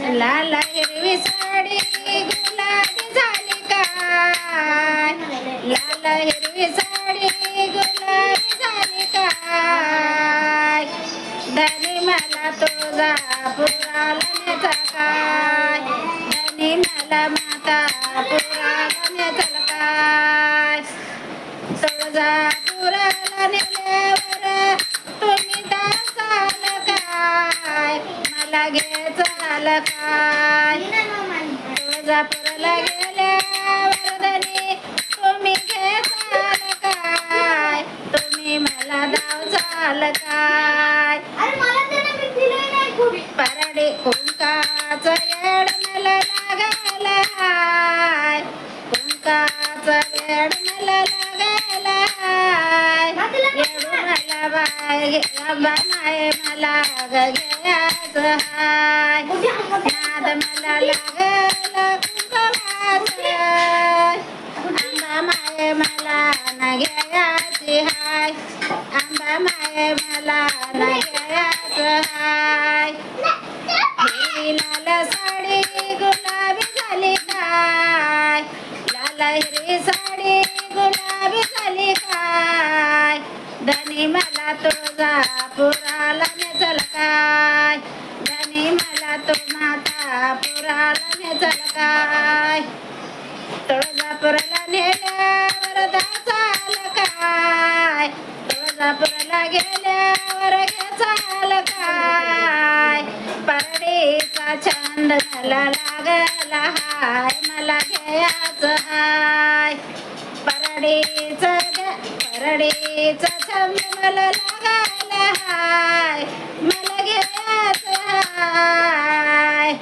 लाल हिरवी साडी गुलाबी झाली काय, लाल हिरवी साडी गुलाबी झाली काय, धनी मला तुझा पुराला नेचा काय, धनी मला माता पुराला नेचल काय, तुळजा पुराला नेल्यावर तुम्ही दासाल काय, मला घेचाल काय, तुळजापूरला गेल्यावर धनी तुम्ही घेचाल काय, तुम्ही मला धावचाल काय, परडी कुंकाचं येड मला लागायला हाय, कुंकाचं येड मला लागायला हाय, येडू मला बाय माय मला घ्यायचं हाय, नाद मला लागला कुंकवाचं, आंबा माय मला न घ्यायची हाय, आंबा माय मला न घ्यायचं हाय, हिरवी लाल साडी गुलाबी झाली काय, लाल हिरवी साडी गुलाबी झाली काय, धनी मला तुझा पुराला नेचल काय, धनी मला तू माता पुराला नेचल काय, तुळजापूरला नेल्यावर दासाल काय, तुळजापूरला गेल्यावर घेचाल काय, परडीचा छंद मला लागला हाय, मला घ्यायचं हाय, परडीचा छंद मला लागला हाय, मला घ्यायचं हाय,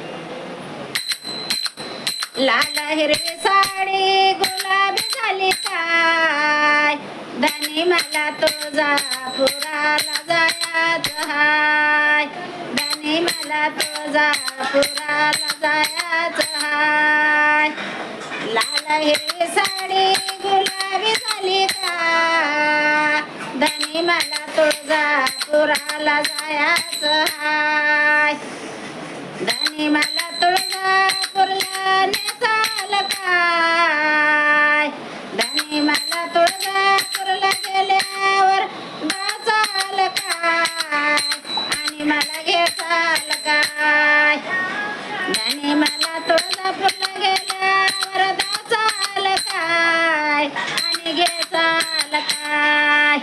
लाल हिरवी साडी गुलाबी झाली काय, धनी मला तुझा पुराला जायचं हाय, धनी मला तुझा पुराला जायचं हाय, लाल हिरवी साडी गुलाबी झाली काय, धनी मला तुझा पुराला जायचं हाय, धनी मला तुळजापूरला नेचाल काय, धनी मला तुळजापूरला गेल्यावर दासाल काय, आणि मला घेचाल काय, धनी मला तुळजापूरला गेल्यावर दासाल काय, आणि घेचाल काय,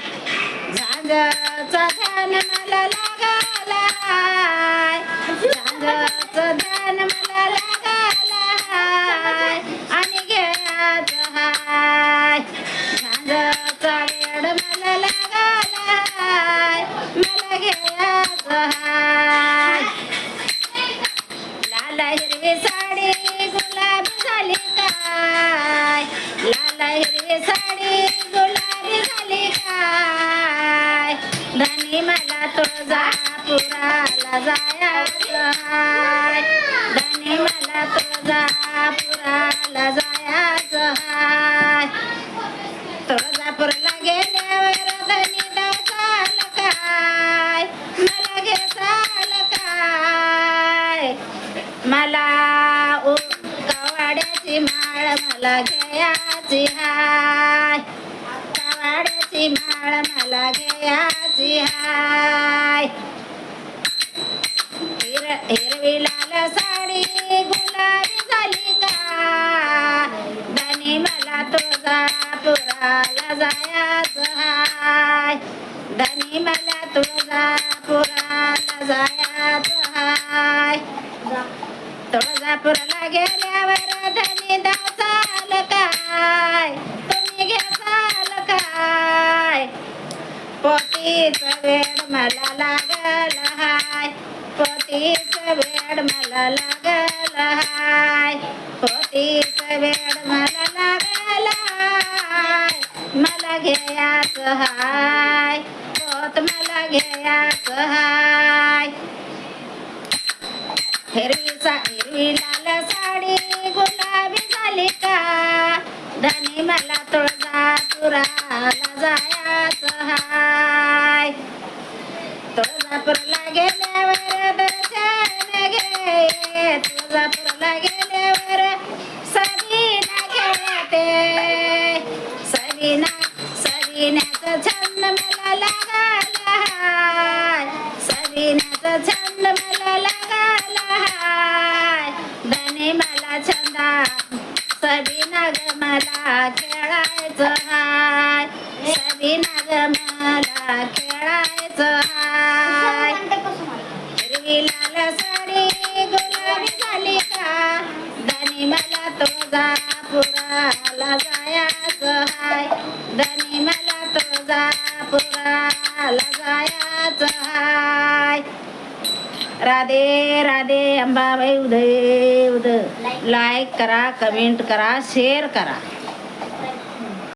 झांजचं ध्यान मला लागला हाय, झांजचं ध्यान मला लागला हाय, आणि घ्यायचं हाय, झांजचा वेड मला लागला हाय, मला घ्यायचं हाय, लाल हिरवी साडी गुलाबी झाली काय, लाल हिरवी साडी गुलाबी झाली काय, धनी मला तुझा पुराला जायचं हाय, धनी मला तुझा पुराला जायचं हाय, तुळजापूरला गेल्यावर धनी दासाल काय, मला घेचाल काय, मला कवाड्याची माळ मला घ्यायची हाय, कवाड्याची माळ मला घ्यायची हाय, हिरवी लाल साडी गुलाबी झाली का, धनी मला तुझा पुराला जायचं हाय, धनी मला तुझा पुराला जायचं हाय, तुळजापूरला गेल्यावर धनी दासाल काय, तुम्ही घेचाल काय, पोतीचं वेड मला लागल हाय, पोतीचं वेड मला लागल हाय, पोतीचं वेड मला लागल हाय, मला घ्यायचं हाय, पोत मला घ्यायचं हाय, हिरवी लाल साडी गुलाबी झाली का, धनी मला तुळजापुराला जायचं हाय, तुळजापूरला गेल्यावर दर्शन घे तुळजापूरला गेल्यावर सबीना खेळते सबीण्याचा छंद मला लागला हाय सबीण्याचा छंद मला लागला हाय धनी मला छंदा सबीना ग मला खेळायचं हाय सबीना ग मला खेळायचं हाय हिरवी लाल साडी गुलाबी झाली का धनी मला तुळजापुराला जायचं हाय धनी मला तुळजापुराला जायचं हाय राधे राधे अंबाबाई उदय उदय लाईक करा कमेंट करा शेअर करा